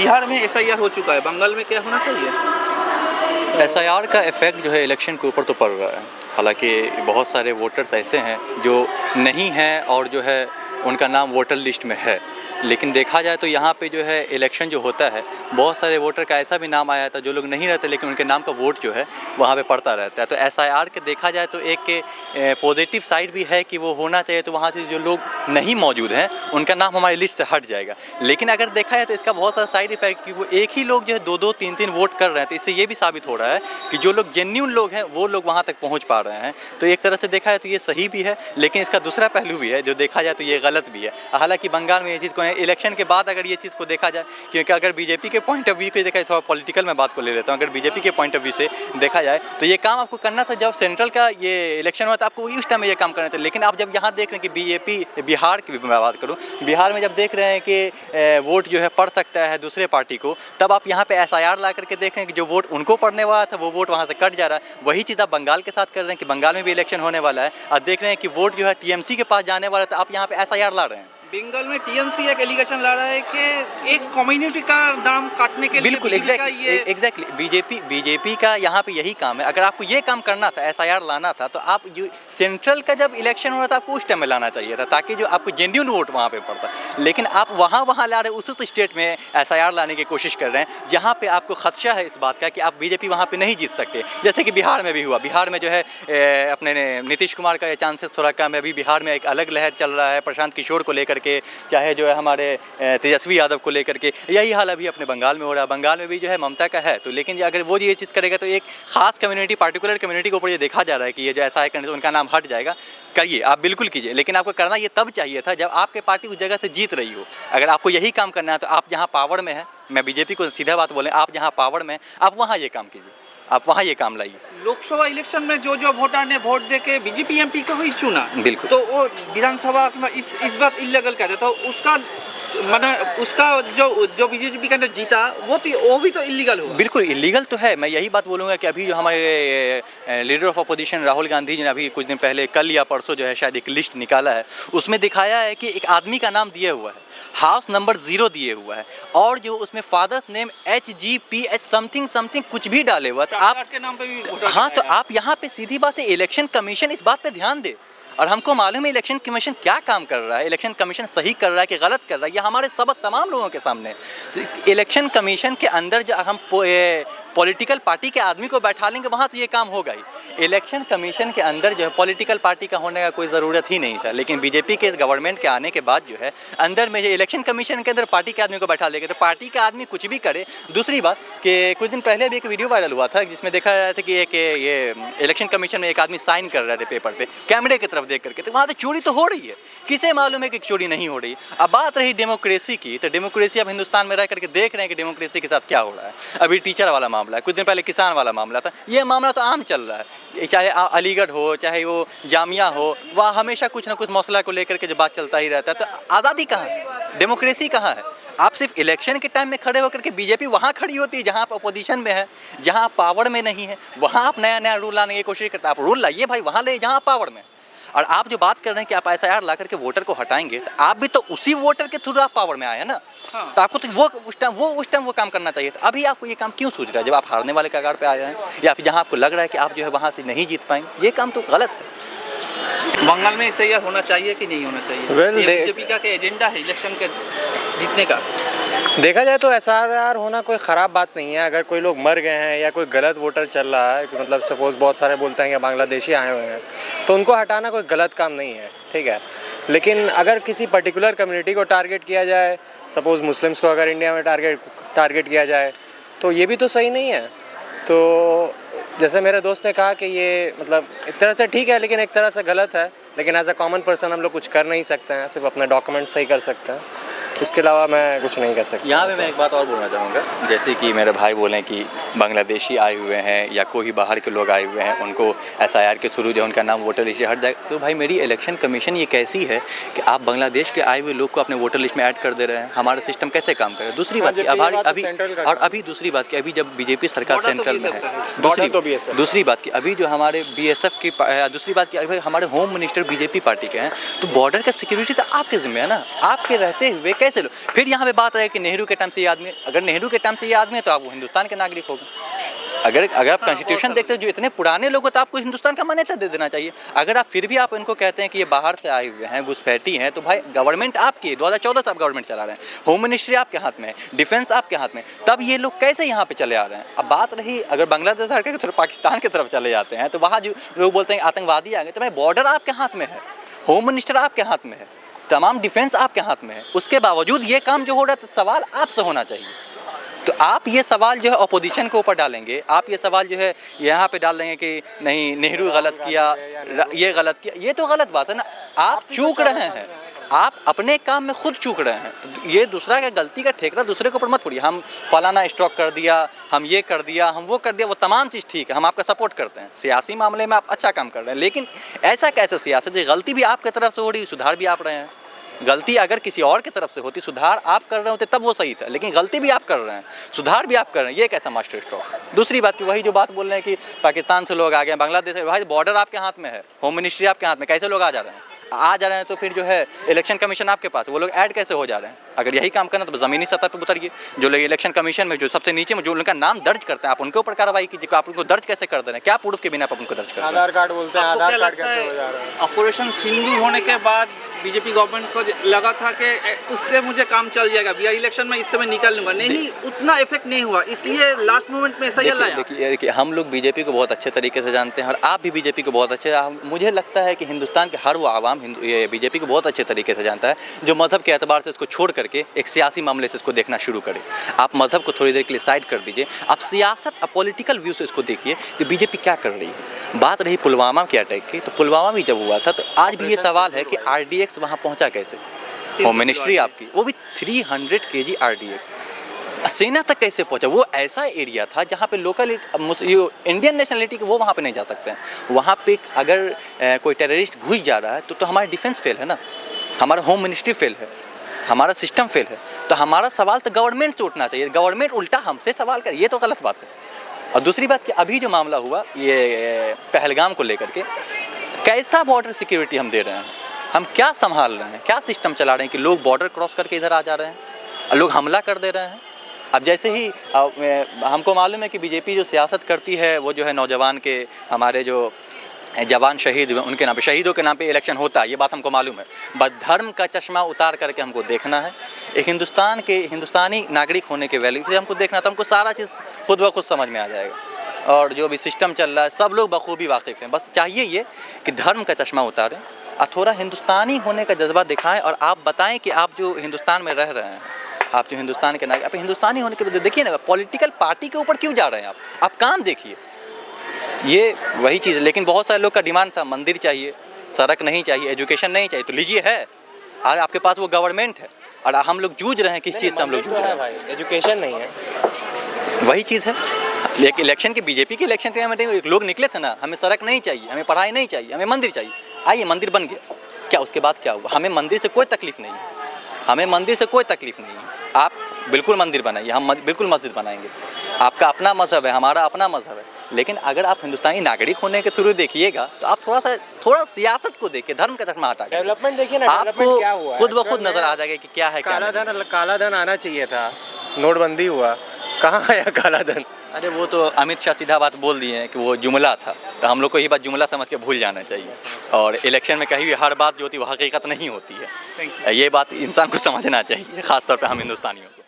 बिहार में एसआईआर हो चुका है, बंगाल में क्या होना चाहिए? एसआईआर का इफेक्ट जो है इलेक्शन के ऊपर तो पड़ रहा है। हालांकि बहुत सारे वोटर्स ऐसे हैं जो नहीं हैं और जो है उनका नाम वोटर लिस्ट में है, लेकिन देखा जाए तो यहाँ पे जो है इलेक्शन जो होता है बहुत सारे वोटर का ऐसा भी नाम आया था जो लोग नहीं रहते लेकिन उनके नाम का वोट जो है वहाँ पे पड़ता रहता है। तो एसआईआर के देखा जाए तो एक के पॉजिटिव साइड भी है कि वो होना चाहिए, तो वहाँ से जो लोग नहीं मौजूद हैं उनका नाम हमारी लिस्ट से हट जाएगा। लेकिन अगर देखा जाए तो इसका बहुत सारा साइड इफेक्ट कि वो एक ही लोग जो है 2-2, 3-3 वोट कर रहे हैं, तो इससे ये भी साबित हो रहा है कि जो लोग जेन्युइन लोग हैं वो लोग वहाँ तक पहुँच पा रहे हैं। तो एक तरह से देखा जाए तो ये सही भी है, लेकिन इसका दूसरा पहलू भी है जो देखा जाए तो ये गलत भी है। हालांकि बंगाल में ये चीज़ को इलेक्शन के बाद अगर ये चीज़ को देखा जाए, क्योंकि अगर बीजेपी के पॉइंट ऑफ व्यू को देखा जाए, थोड़ा पॉलिटिकल में बात को ले लेता हूँ, अगर बीजेपी के पॉइंट ऑफ व्यू से देखा जाए तो ये काम आपको करना था जब सेंट्रल का ये इलेक्शन हुआ था, आपको उस टाइम में ये काम करना था। लेकिन आप जब यहाँ देख रहे हैं कि बीजेपी बिहार की मैं बात करूँ, बिहार में जब देख रहे हैं कि वोट जो है पड़ सकता है दूसरे पार्टी को, तब आप यहाँ पे एसआईआर ला करके देख रहे हैं कि जो वोट उनको पड़ने वाला था वो वोट वहाँ से कट जा रहा है। वही चीज़ आप बंगाल के साथ कर रहे हैं कि बंगाल में भी इलेक्शन होने वाला है और देख रहे हैं कि वोट जो है टीएमसी के पास जाने वाला था, आप यहाँ पे एसआईआर ला रहे हैं। बंगाल में टीएमसी एक एलिगेशन ला रहा है कि एक कम्युनिटी का नाम काटने के लिए बिल्कुल एग्जैक्टली बीजेपी का यहाँ पे यही काम है। अगर आपको ये काम करना था, एसआईआर लाना था, तो आप जो सेंट्रल का जब इलेक्शन हो रहा था आपको उस टाइम में लाना चाहिए था, ताकि जो आपको जेन्युइन वोट वहाँ पे पड़ता। लेकिन आप वहाँ ला रहे उस स्टेट में एसआईआर लाने की कोशिश कर रहे हैं जहाँ पे आपको खदशा है इस बात का कि आप बीजेपी वहाँ पे नहीं जीत सकते, जैसे कि बिहार में भी हुआ। बिहार में जो है अपने नीतीश कुमार का ये चांसेस थोड़ा कम है। अभी बिहार में एक अलग लहर चल रहा है प्रशांत किशोर को लेकर के, चाहे जो है हमारे तेजस्वी यादव को लेकर के। यही हाल अभी अपने बंगाल में हो रहा है। बंगाल में भी जो है ममता का है, तो लेकिन अगर वो ये चीज़ करेगा तो एक खास कम्युनिटी, पार्टिकुलर कम्युनिटी के ऊपर ये देखा जा रहा है कि ये जो ऐसा है करने से उनका नाम हट जाएगा। करिए, आप बिल्कुल कीजिए, लेकिन आपको करना ये तब चाहिए था जब आपके पार्टी उस जगह से जीत रही हो। अगर आपको यही काम करना है तो आप जहाँ पावर में है, मैं बीजेपी को सीधा बात बोलें, आप जहाँ पावर में आप वहाँ ये काम कीजिए, आप वहाँ ये काम लाइए। लोकसभा इलेक्शन में जो वोटर ने वोट दे के बीजेपी एमपी को ही चुना, बिल्कुल, तो वो विधानसभा इस बात इल्लीगल कहते, तो उसका उसका जो बीजेपी का जीता वो भी तो इल्लीगल हुआ। बिल्कुल इल्लीगल तो है। मैं यही बात बोलूँगा कि अभी जो हमारे leader of opposition Rahul Gandhi ji ने अभी कुछ दिन पहले, कल या परसों जो है शायद एक लिस्ट निकाला है, उसमें दिखाया है कि एक आदमी का नाम दिया हुआ है, हाउस नंबर 0 दिए हुआ है, और जो उसमें फादर्स नेम HGPH समथिंग कुछ भी डाले हुआ है। आप के नाम पे भी हाँ, तो आप यहाँ पे सीधी बात है, इलेक्शन कमीशन इस बात पे ध्यान दे। और हमको मालूम है इलेक्शन कमीशन क्या काम कर रहा है, इलेक्शन कमीशन सही कर रहा है कि गलत कर रहा है, ये हमारे सबक तमाम लोगों के सामने। इलेक्शन कमीशन के अंदर जो हम पॉलिटिकल पार्टी के आदमी को बैठा लेंगे वहाँ तो ये काम होगा ही। इलेक्शन कमीशन के अंदर जो है पॉलिटिकल पार्टी का होने का कोई ज़रूरत ही नहीं था, लेकिन बीजेपी के इस गवर्नमेंट के आने के बाद जो है अंदर में जो इलेक्शन कमीशन के अंदर पार्टी के आदमी को बैठा लेंगे, तो पार्टी का आदमी कुछ भी करे। दूसरी बात कि कुछ दिन पहले भी एक वीडियो वायरल हुआ था जिसमें देखा जा रहा था कि एक ये इलेक्शन कमीशन में एक आदमी साइन कर रहे थे पेपर पे कैमरे की तरफ देख करके, तो वहाँ तो चोरी तो हो रही है, किसे मालूम है कि चोरी नहीं हो रही। अब बात रही डेमोक्रेसी की, तो डेमोक्रेसी अब हिंदुस्तान में रह करके देख रहे हैं कि डेमोक्रेसी के साथ क्या हो रहा है। अभी टीचर वाला मामला है, कुछ दिन पहले किसान वाला मामला था, ये मामला तो आम चल रहा है, चाहे अलीगढ़ हो चाहे वो जामिया हो, वहाँ हमेशा कुछ ना कुछ मसला को लेकर के जो बात चलता ही रहता है। तो आज़ादी कहाँ है, डेमोक्रेसी कहाँ है? आप सिर्फ इलेक्शन के टाइम में खड़े होकर के बीजेपी वहाँ खड़ी होती है जहाँ आप अपोजिशन में है, जहाँ आप पावर में नहीं है, वहाँ आप नया रूल लाने की कोशिश करते हैं। आप रूल लाइए भाई वहाँ ले जहाँ पावर में। और आप जो बात कर रहे हैं कि आप एसआईआर ला करके वोटर को हटाएंगे, तो आप भी तो उसी वोटर के थ्रू आप पावर में आए हैं ना। हाँ। तो आपको तो वो उस टाइम वो काम करना चाहिए था। अभी आपको ये काम क्यों सूझ रहा है जब आप हारने वाले कगार पे आए हैं, या फिर जहाँ आपको लग रहा है कि आप जो है वहाँ से नहीं जीत पाएंगे? ये काम तो गलत है। बंगाल में एसआईआर होना चाहिए कि नहीं होना चाहिए? बीजेपी का एजेंडा है इलेक्शन के जीतने का। देखा जाए तो एसआईआर होना कोई ख़राब बात नहीं है। अगर कोई लोग मर गए हैं या कोई गलत वोटर चल रहा है, मतलब सपोज़ बहुत सारे बोलते हैं कि बांग्लादेशी आए हुए हैं, तो उनको हटाना कोई गलत काम नहीं है, ठीक है। लेकिन अगर किसी पर्टिकुलर कम्युनिटी को टारगेट किया जाए, सपोज़ मुस्लिम्स को अगर इंडिया में टारगेट किया जाए, तो ये भी तो सही नहीं है। तो जैसे मेरे दोस्त ने कहा कि ये मतलब एक तरह से ठीक है लेकिन एक तरह से गलत है। लेकिन एज अ कॉमन पर्सन हम लोग कुछ कर नहीं सकते हैं, सिर्फ अपने डॉक्यूमेंट सही कर सकते हैं, इसके अलावा मैं कुछ नहीं कर सकता। यहाँ पे मैं एक बात और बोलना चाहूँगा, जैसे कि मेरे भाई बोलें कि बांग्लादेशी आए हुए हैं या कोई बाहर के लोग आए हुए हैं, उनको एसआईआर के थ्रू जो उनका नाम वोटर लिस्ट से हट जाए, तो भाई मेरी इलेक्शन कमीशन ये कैसी है कि आप बांग्लादेश के आए हुए लोग को अपने वोटर लिस्ट में ऐड कर दे रहे हैं? हमारा सिस्टम कैसे काम करे? दूसरी बात की अभी दूसरी बात की अभी जब बीजेपी सरकार सेंट्रल में है, दूसरी बात की अभी जो हमारे BSF की, दूसरी बात की अभी हमारे होम मिनिस्टर बीजेपी पार्टी के हैं, तो बॉर्डर का सिक्योरिटी तो आपके जिम्मे है ना। आपके रहते हुए कैसे लोग, फिर यहाँ पे बात रहे कि नेहरू के टाइम से ये आदमी, अगर नेहरू के टाइम से ये आदमी है तो आप वो हिंदुस्तान के नागरिक हो गए। अगर आप कॉन्स्टिट्यूशन देखते हो, जो इतने पुराने लोग हैं तो आपको हिंदुस्तान का मान्यता दे देना चाहिए। अगर आप फिर भी आप इनको कहते हैं कि ये बाहर से आए हुए हैं, घुसपैठी हैं, तो भाई गवर्नमेंट आपकी है, 2014 से आप गवर्नमेंट चला रहे हैं, होम मिनिस्ट्री आपके हाथ में है, डिफेंस आपके हाथ में, तब ये लोग कैसे यहाँ पे चले आ रहे हैं। अब बात रही अगर बांग्लादेश हट के पाकिस्तान की तरफ चले जाते हैं तो वहाँ जो लोग बोलते हैं आतंकवादी आ गए, तो भाई बॉर्डर आपके हाथ में है, होम मिनिस्टर आपके हाथ में है, तमाम डिफेंस आपके हाथ में है, उसके बावजूद ये काम जो हो रहा है तो सवाल आपसे होना चाहिए। तो आप ये सवाल जो है अपोजिशन के ऊपर डालेंगे, आप ये सवाल जो है यहाँ पे डाल देंगे कि नहीं नेहरू गलत किया, ये गलत किया, ये तो गलत बात है ना। आप चूक रहे हैं, आप अपने काम में खुद चूक रहे हैं, तो ये दूसरा का गलती का ठेकरा दूसरे के ऊपर मत फोड़िए। हम फलाना स्ट्रोक कर दिया, हम ये कर दिया, हम वो कर दिया, वो तमाम चीज़ ठीक है, हम आपका सपोर्ट करते हैं, सियासी मामले में आप अच्छा काम कर रहे हैं, लेकिन ऐसा कैसे सियासत है, गलती भी आपकी तरफ से हो रही, सुधार भी आप रहे हैं। गलती अगर किसी और की तरफ से होती, सुधार आप कर रहे होते तब वो सही था, लेकिन गलती भी आप कर रहे हैं, सुधार भी आप कर रहे हैं, ये कैसा मास्टर स्ट्रोक। दूसरी बात की वही जो बात बोल रहे हैं कि पाकिस्तान से लोग आ गए, बांग्लादेश से, भाई बॉर्डर आपके हाथ में है, होम मिनिस्ट्री आपके हाथ में, कैसे लोग आ जा रहे हैं, तो फिर जो है इलेक्शन कमीशन आपके पास, वो लोग ऐड कैसे हो जा रहे हैं। अगर यही काम करना तो ज़मीनी सतह पर उतरिए, जो लोग इलेक्शन कमीशन में जो सबसे नीचे में जो उनका नाम दर्ज करते हैं, आप उनके ऊपर कार्रवाई कीजिए। आप उनको दर्ज कैसे कर दे रहे हैं, क्या प्रूफ के बिना आप उनको दर्ज कर रहे हैं। आधार कार्ड बोलते हैं, आधार कार्ड कैसे हो जा रहा है। ऑपरेशन सिंदूर होने के बाद बीजेपी गवर्नमेंट को लगा था कि उससे मुझे काम चल जाएगा, बिहार इलेक्शन में इससे मैं निकाल लूंगा, नहीं उतना इफेक्ट नहीं हुआ, इसलिए लास्ट मोमेंट में ऐसा ही लाया। देखिए हम लोग बीजेपी को बहुत अच्छे तरीके से जानते हैं और आप भी बीजेपी को बहुत अच्छे, मुझे लगता है कि हिंदुस्तान के हर वो आवाम बीजेपी को बहुत अच्छे तरीके से जानता है, जो मजहब के एतबार से इसको छोड़ करके एक सियासी मामले से इसको देखना शुरू करे। आप मजहब को थोड़ी देर के लिए साइड कर दीजिए, आप सियासत, आप पॉलिटिकल व्यू से इसको देखिए कि बीजेपी क्या कर रही है। बात रही पुलवामा के अटैक की, तो पुलवामा भी जब हुआ था तो आज भी ये सवाल है कि RDX वहाँ पहुँचा कैसे। होम मिनिस्ट्री आपकी, वो भी 300 kg RDX सेना तक कैसे पहुंचा। वो ऐसा एरिया था जहाँ पे लोकल इंडियन नेशनलिटी के वो वहाँ पे नहीं जा सकते हैं। वहाँ पे अगर कोई टेररिस्ट घुस जा रहा है तो हमारा डिफेंस फेल है ना, हमारा होम मिनिस्ट्री फेल है, हमारा सिस्टम फेल है। तो हमारा सवाल तो गवर्नमेंट से उठना चाहिए, गवर्नमेंट उल्टा हमसे सवाल करे, ये तो गलत बात है। और दूसरी बात कि अभी जो मामला हुआ ये पहलगाम को लेकर के, कैसा बॉर्डर सिक्योरिटी हम दे रहे हैं, हम क्या संभाल रहे हैं, क्या सिस्टम चला रहे हैं कि लोग बॉर्डर क्रॉस करके इधर आ जा रहे हैं, लोग हमला कर दे रहे हैं। अब जैसे ही हमको मालूम है कि बीजेपी जो सियासत करती है वो जो है नौजवान के, हमारे जो जवान शहीद हुए उनके नाम पे, शहीदों के नाम पे इलेक्शन होता है, ये बात हमको मालूम है। बस धर्म का चश्मा उतार करके हमको देखना है, एक हिंदुस्तानी नागरिक होने के वैल्यू से हमको देखना, तो हमको सारा चीज़ खुद ब खुद समझ में आ जाएगा। और जो भी सिस्टम चल रहा है सब लोग बखूबी वाकिफ़ हैं। बस चाहिए ये कि धर्म का चश्मा उतारें और थोड़ा हिंदुस्तानी होने का जज्बा दिखाएं और आप बताएं कि आप जो हिंदुस्तान में रह रहे हैं, आप जो हिंदुस्तान के नागरिक, आप हिंदुस्तानी होने के बाद देखिए ना, पॉलिटिकल पार्टी के ऊपर क्यों जा रहे हैं आप काम देखिए, ये वही चीज़ है। लेकिन बहुत सारे लोग का डिमांड था मंदिर चाहिए, सड़क नहीं चाहिए, एजुकेशन नहीं चाहिए, तो लीजिए है, आज आपके पास वो गवर्नमेंट है और हम लोग जूझ रहे हैं किस चीज़ से, हम लोग जूझ रहे हैं भाई, एजुकेशन नहीं है, वही चीज़ है। एक इलेक्शन के बीजेपी के इलेक्शन टाइम में लोग निकले थे ना, हमें सड़क नहीं चाहिए, हमें पढ़ाई नहीं चाहिए, हमें मंदिर चाहिए, आइए मंदिर बन गया, क्या उसके बाद क्या हुआ? हमें मंदिर से कोई तकलीफ़ नहीं है, हमें मंदिर से कोई तकलीफ़ नहीं है, आप बिल्कुल मंदिर बनाइए, हम बिल्कुल मस्जिद बनाएंगे, आपका अपना मज़हब है, हमारा अपना मज़हब है। लेकिन अगर आप हिंदुस्तानी नागरिक होने के थ्रू देखिएगा तो आप थोड़ा सियासत को देखिए, धर्म का चश्मा हटा के डेवलपमेंट देखिए ना, आपको क्या हुआ खुद ब खुद नज़र आ जाएगा कि क्या है, काला धन आना चाहिए था, नोटबंदी हुआ, कहाँ आया काला धन? अरे वो तो अमित शाह सीधा बात बोल दिए हैं कि वो जुमला था, तो हम लोग को ये बात जुमला समझ के भूल जाना चाहिए। और इलेक्शन में कहीं भी हर बात जो होती है वो हकीकत नहीं होती है, ये बात इंसान को समझना चाहिए, ख़ासतौर पे हम हिंदुस्तानियों को।